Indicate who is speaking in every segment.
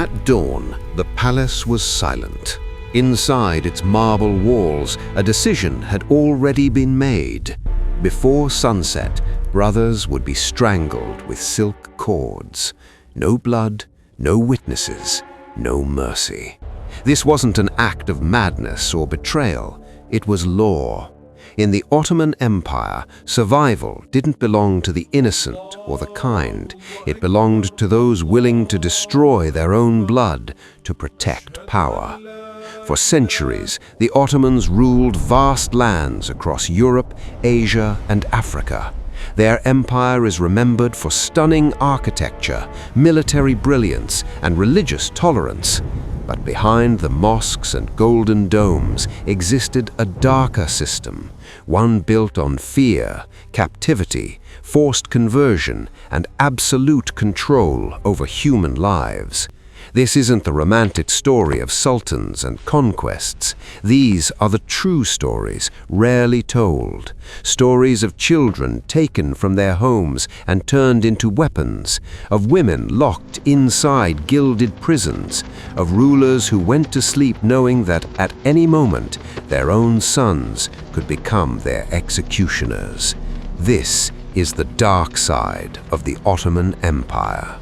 Speaker 1: At dawn, the palace was silent. Inside its marble walls, a decision had already been made. Before sunset, brothers would be strangled with silk cords. No blood, no witnesses, no mercy. This wasn't an act of madness or betrayal. It was law. In the Ottoman Empire, survival didn't belong to the innocent or the kind. It belonged to those willing to destroy their own blood to protect power. For centuries, the Ottomans ruled vast lands across Europe, Asia, and Africa. Their empire is remembered for stunning architecture, military brilliance, and religious tolerance. But behind the mosques and golden domes existed a darker system, one built on fear, captivity, forced conversion, and absolute control over human lives. This isn't the romantic story of sultans and conquests. These are the true stories, rarely told. Stories of children taken from their homes and turned into weapons, of women locked inside gilded prisons, of rulers who went to sleep knowing that at any moment their own sons could become their executioners. This is the dark side of the Ottoman Empire.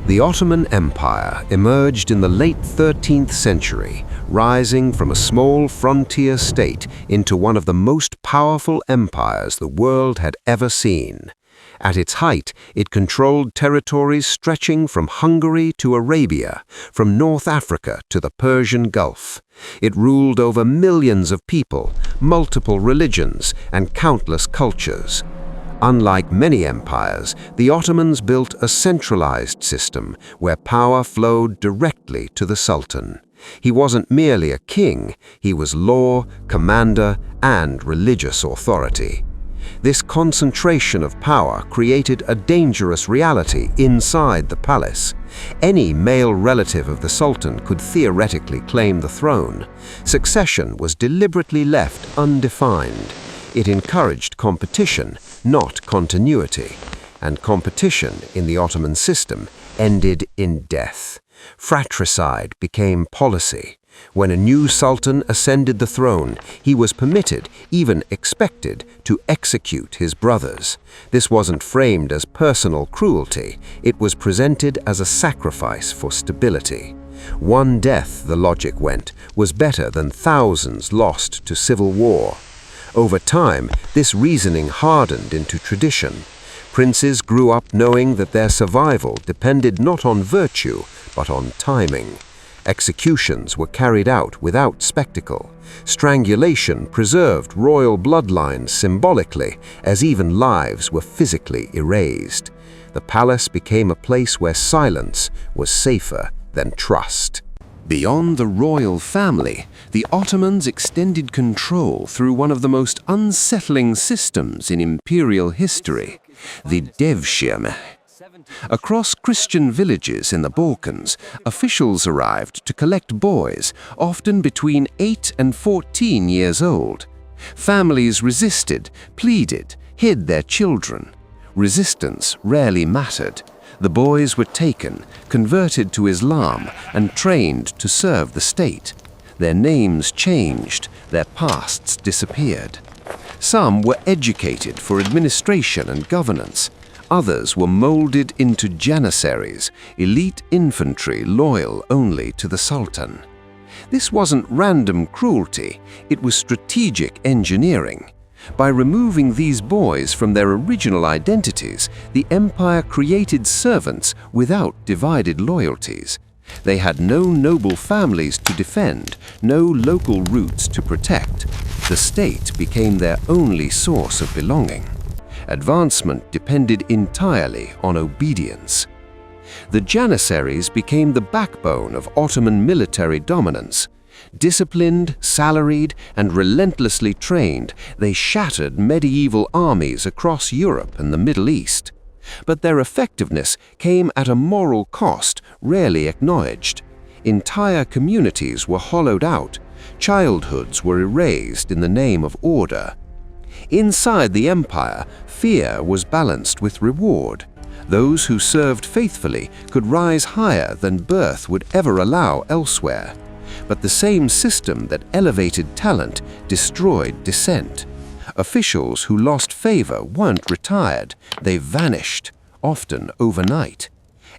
Speaker 1: The Ottoman Empire emerged in the late 13th century, rising from a small frontier state into one of the most powerful empires the world had ever seen. At its height, it controlled territories stretching from Hungary to Arabia, from North Africa to the Persian Gulf. It ruled over millions of people, multiple religions, and countless cultures. Unlike many empires, the Ottomans built a centralized system where power flowed directly to the Sultan. He wasn't merely a king, he was law, commander, and religious authority. This concentration of power created a dangerous reality inside the palace. Any male relative of the Sultan could theoretically claim the throne. Succession was deliberately left undefined. It encouraged competition, not continuity, and competition in the Ottoman system ended in death. Fratricide became policy. When a new sultan ascended the throne, he was permitted, even expected, to execute his brothers. This wasn't framed as personal cruelty, it was presented as a sacrifice for stability. One death, the logic went, was better than thousands lost to civil war. Over time, this reasoning hardened into tradition. Princes grew up knowing that their survival depended not on virtue, but on timing. Executions were carried out without spectacle. Strangulation preserved royal bloodlines symbolically, as even lives were physically erased. The palace became a place where silence was safer than trust. Beyond the royal family, the Ottomans extended control through one of the most unsettling systems in imperial history, the devshirme. Across Christian villages in the Balkans, officials arrived to collect boys, often between 8 and 14 years old. Families resisted, pleaded, hid their children. Resistance rarely mattered. The boys were taken, converted to Islam, and trained to serve the state. Their names changed, their pasts disappeared. Some were educated for administration and governance. Others were molded into janissaries, elite infantry loyal only to the Sultan. This wasn't random cruelty, it was strategic engineering. By removing these boys from their original identities, the empire created servants without divided loyalties. They had no noble families to defend, no local roots to protect. The state became their only source of belonging. Advancement depended entirely on obedience. The janissaries became the backbone of Ottoman military dominance. Disciplined, salaried, and relentlessly trained, they shattered medieval armies across Europe and the Middle East. But their effectiveness came at a moral cost rarely acknowledged. Entire communities were hollowed out. Childhoods were erased in the name of order. Inside the empire, fear was balanced with reward. Those who served faithfully could rise higher than birth would ever allow elsewhere. But the same system that elevated talent destroyed descent. Officials who lost favor weren't retired, they vanished, often overnight.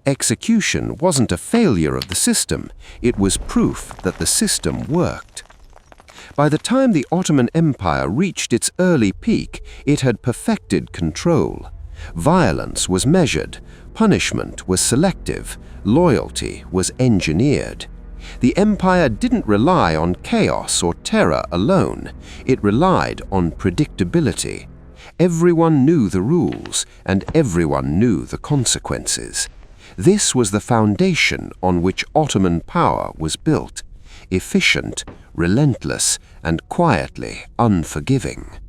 Speaker 1: Execution wasn't a failure of the system, it was proof that the system worked. By the time the Ottoman Empire reached its early peak, it had perfected control. Violence was measured, punishment was selective, loyalty was engineered. The empire didn't rely on chaos or terror alone, it relied on predictability. Everyone knew the rules, and everyone knew the consequences. This was the foundation on which Ottoman power was built, efficient, relentless, and quietly unforgiving.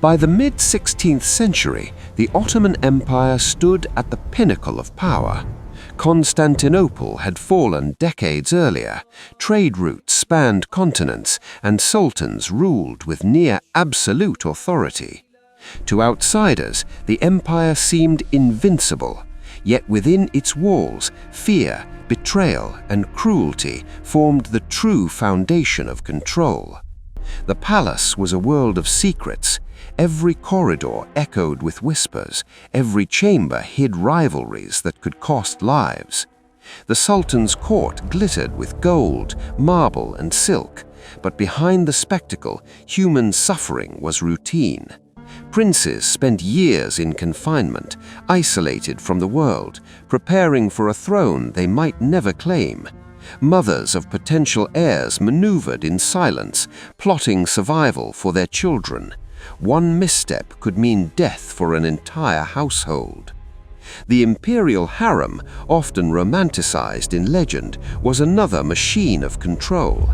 Speaker 1: By the mid-16th century, the Ottoman Empire stood at the pinnacle of power. Constantinople had fallen decades earlier, trade routes spanned continents, and sultans ruled with near absolute authority. To outsiders, the empire seemed invincible, yet within its walls, fear, betrayal, and cruelty formed the true foundation of control. The palace was a world of secrets. Every corridor echoed with whispers, every chamber hid rivalries that could cost lives. The Sultan's court glittered with gold, marble, and silk, but behind the spectacle, human suffering was routine. Princes spent years in confinement, isolated from the world, preparing for a throne they might never claim. Mothers of potential heirs maneuvered in silence, plotting survival for their children. One misstep could mean death for an entire household. The imperial harem, often romanticized in legend, was another machine of control.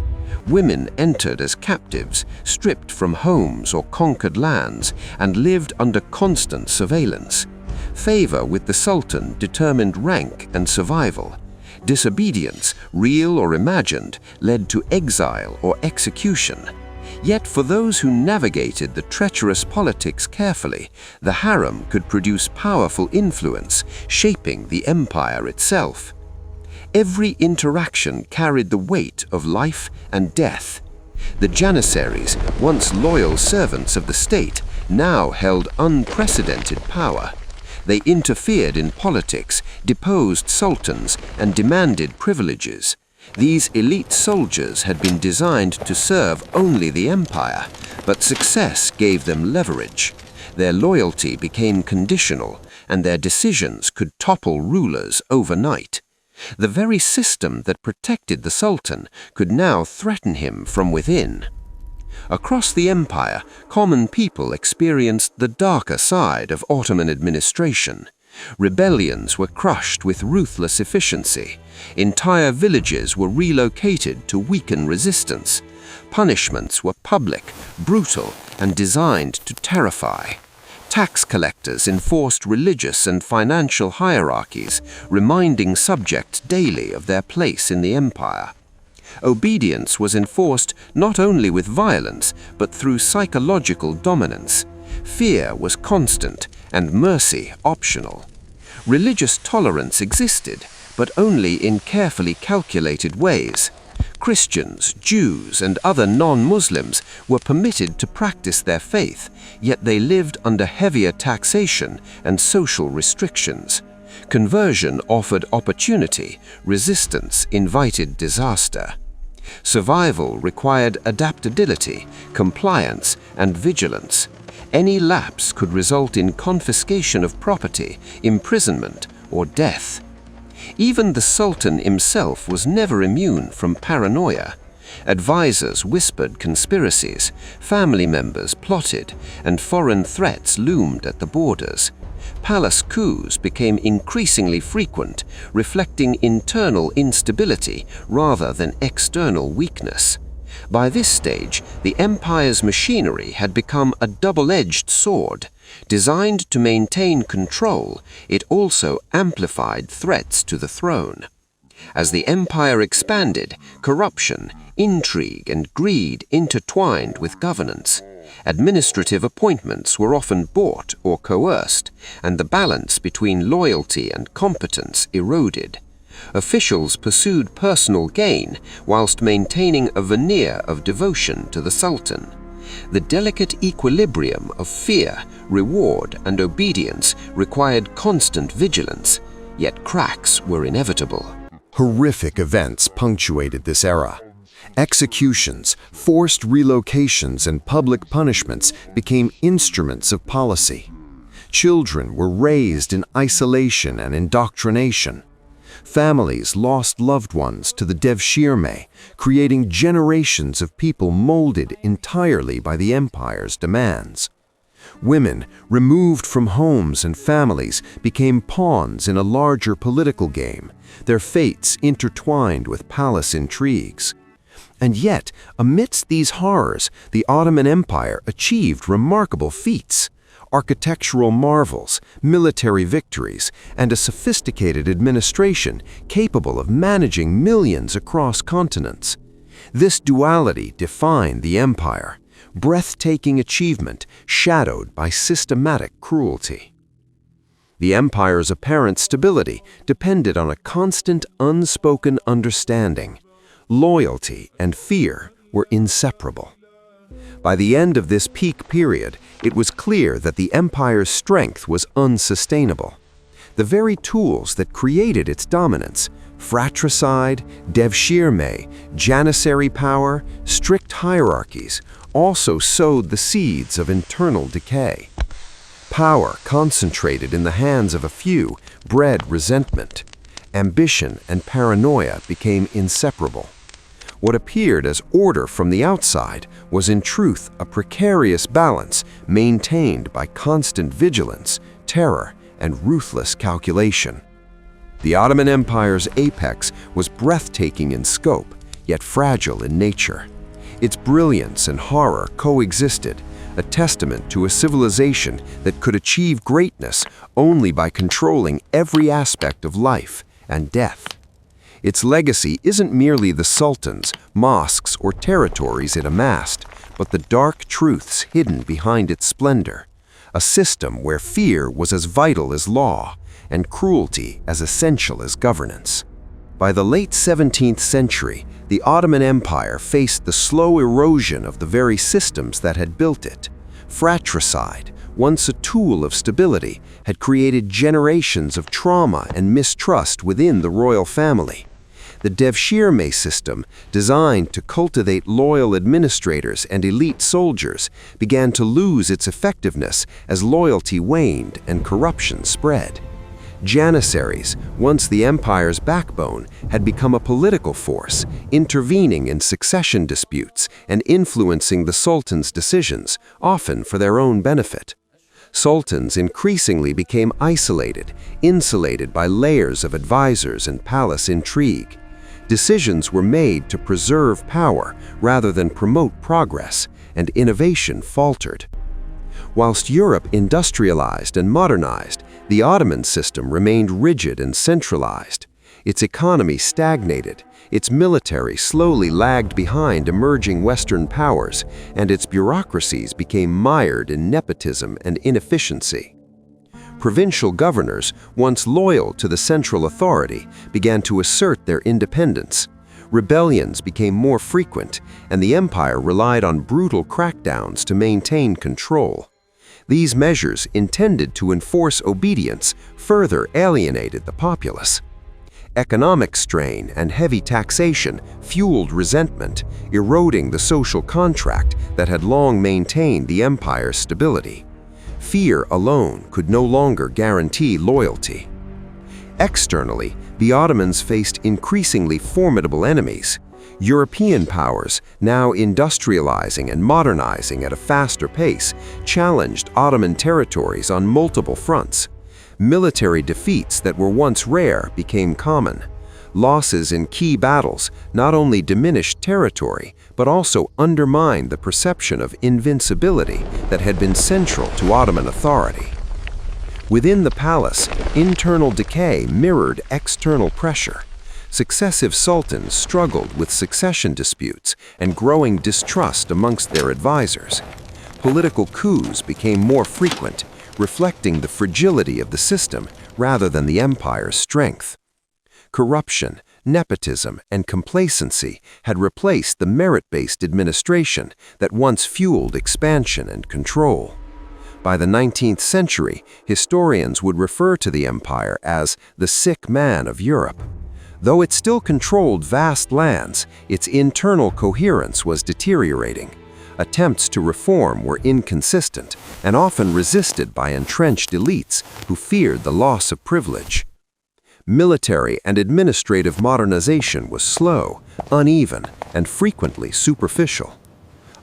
Speaker 1: Women entered as captives, stripped from homes or conquered lands, and lived under constant surveillance. Favor with the Sultan determined rank and survival. Disobedience, real or imagined, led to exile or execution. Yet for those who navigated the treacherous politics carefully, the harem could produce powerful influence, shaping the empire itself. Every interaction carried the weight of life and death. The janissaries, once loyal servants of the state, now held unprecedented power. They interfered in politics, deposed sultans, and demanded privileges. These elite soldiers had been designed to serve only the empire, but success gave them leverage. Their loyalty became conditional, and their decisions could topple rulers overnight. The very system that protected the Sultan could now threaten him from within. Across the empire, common people experienced the darker side of Ottoman administration. Rebellions were crushed with ruthless efficiency. Entire villages were relocated to weaken resistance. Punishments were public, brutal, and designed to terrify. Tax collectors enforced religious and financial hierarchies, reminding subjects daily of their place in the empire. Obedience was enforced not only with violence, but through psychological dominance. Fear was constant, and mercy optional. Religious tolerance existed, but only in carefully calculated ways. Christians, Jews, and other non-Muslims were permitted to practice their faith, yet they lived under heavier taxation and social restrictions. Conversion offered opportunity, resistance invited disaster. Survival required adaptability, compliance, and vigilance. Any lapse could result in confiscation of property, imprisonment, or death. Even the Sultan himself was never immune from paranoia. Advisors whispered conspiracies, family members plotted, and foreign threats loomed at the borders. Palace coups became increasingly frequent, reflecting internal instability rather than external weakness. By this stage, the empire's machinery had become a double-edged sword. Designed to maintain control, it also amplified threats to the throne. As the empire expanded, corruption, intrigue, and greed intertwined with governance. Administrative appointments were often bought or coerced, and the balance between loyalty and competence eroded. Officials pursued personal gain whilst maintaining a veneer of devotion to the Sultan. The delicate equilibrium of fear, reward, and obedience required constant vigilance, yet cracks were inevitable.
Speaker 2: Horrific events punctuated this era. Executions, forced relocations, and public punishments became instruments of policy. Children were raised in isolation and indoctrination. Families lost loved ones to the devshirme, creating generations of people molded entirely by the empire's demands. Women, removed from homes and families, became pawns in a larger political game, their fates intertwined with palace intrigues. And yet, amidst these horrors, the Ottoman Empire achieved remarkable feats. Architectural marvels, military victories, and a sophisticated administration capable of managing millions across continents. This duality defined the empire, breathtaking achievement shadowed by systematic cruelty. The empire's apparent stability depended on a constant, unspoken understanding. Loyalty and fear were inseparable. By the end of this peak period, it was clear that the empire's strength was unsustainable. The very tools that created its dominance, fratricide, devshirme, janissary power, strict hierarchies, also sowed the seeds of internal decay. Power concentrated in the hands of a few bred resentment. Ambition and paranoia became inseparable. What appeared as order from the outside was in truth a precarious balance maintained by constant vigilance, terror, and ruthless calculation. The Ottoman Empire's apex was breathtaking in scope, yet fragile in nature. Its brilliance and horror coexisted, a testament to a civilization that could achieve greatness only by controlling every aspect of life and death. Its legacy isn't merely the sultans, mosques, or territories it amassed, but the dark truths hidden behind its splendor, a system where fear was as vital as law and cruelty as essential as governance. By the late 17th century, the Ottoman Empire faced the slow erosion of the very systems that had built it. Fratricide, once a tool of stability, had created generations of trauma and mistrust within the royal family. The devshirme system, designed to cultivate loyal administrators and elite soldiers, began to lose its effectiveness as loyalty waned and corruption spread. Janissaries, once the empire's backbone, had become a political force, intervening in succession disputes and influencing the sultan's decisions, often for their own benefit. Sultans increasingly became isolated, insulated by layers of advisors and palace intrigue. Decisions were made to preserve power rather than promote progress, and innovation faltered. Whilst Europe industrialized and modernized, the Ottoman system remained rigid and centralized. Its economy stagnated, its military slowly lagged behind emerging Western powers, and its bureaucracies became mired in nepotism and inefficiency. Provincial governors, once loyal to the central authority, began to assert their independence. Rebellions became more frequent, and the empire relied on brutal crackdowns to maintain control. These measures, intended to enforce obedience, further alienated the populace. Economic strain and heavy taxation fueled resentment, eroding the social contract that had long maintained the empire's stability. Fear alone could no longer guarantee loyalty. Externally, the Ottomans faced increasingly formidable enemies. European powers, now industrializing and modernizing at a faster pace, challenged Ottoman territories on multiple fronts. Military defeats that were once rare became common. Losses in key battles not only diminished territory, but also undermined the perception of invincibility that had been central to Ottoman authority. Within the palace, internal decay mirrored external pressure. Successive sultans struggled with succession disputes and growing distrust amongst their advisors. Political coups became more frequent, reflecting the fragility of the system rather than the empire's strength. Corruption, nepotism, and complacency had replaced the merit-based administration that once fueled expansion and control. By the 19th century, historians would refer to the empire as the sick man of Europe. Though it still controlled vast lands, its internal coherence was deteriorating. Attempts to reform were inconsistent and often resisted by entrenched elites who feared the loss of privilege. Military and administrative modernization was slow, uneven, and frequently superficial.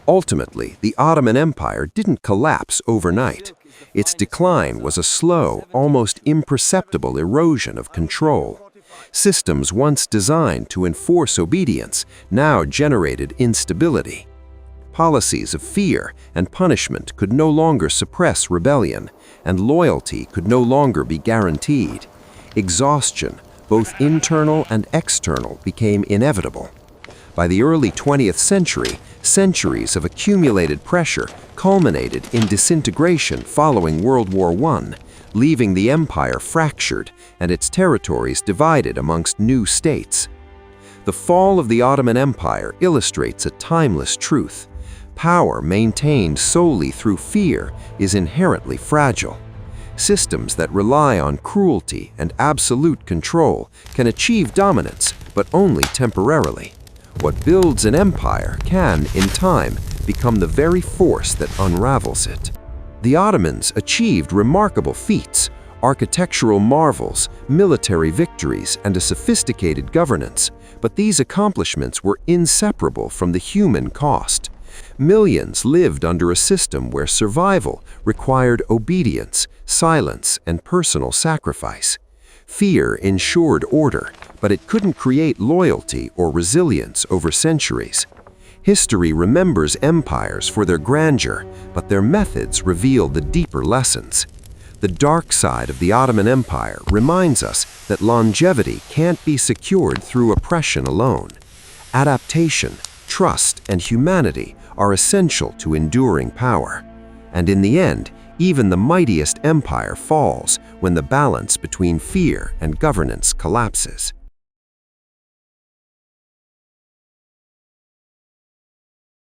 Speaker 2: Ultimately, the Ottoman Empire didn't collapse overnight. Its decline was a slow, almost imperceptible erosion of control. Systems once designed to enforce obedience now generated instability. Policies of fear and punishment could no longer suppress rebellion, and loyalty could no longer be guaranteed. Exhaustion, both internal and external, became inevitable. By the early 20th century, centuries of accumulated pressure culminated in disintegration following World War I, leaving the empire fractured and its territories divided amongst new states. The fall of the Ottoman Empire illustrates a timeless truth. Power maintained solely through fear is inherently fragile. Systems that rely on cruelty and absolute control can achieve dominance, but only temporarily. What builds an empire can, in time, become the very force that unravels it. The Ottomans achieved remarkable feats, architectural marvels, military victories, and a sophisticated governance, but these accomplishments were inseparable from the human cost. Millions lived under a system where survival required obedience, silence, and personal sacrifice. Fear ensured order, but it couldn't create loyalty or resilience over centuries. History remembers empires for their grandeur, but their methods reveal the deeper lessons. The dark side of the Ottoman Empire reminds us that longevity can't be secured through oppression alone. Adaptation, trust, and humanity are essential to enduring power. And in the end, even the mightiest empire falls when the balance between fear and governance collapses.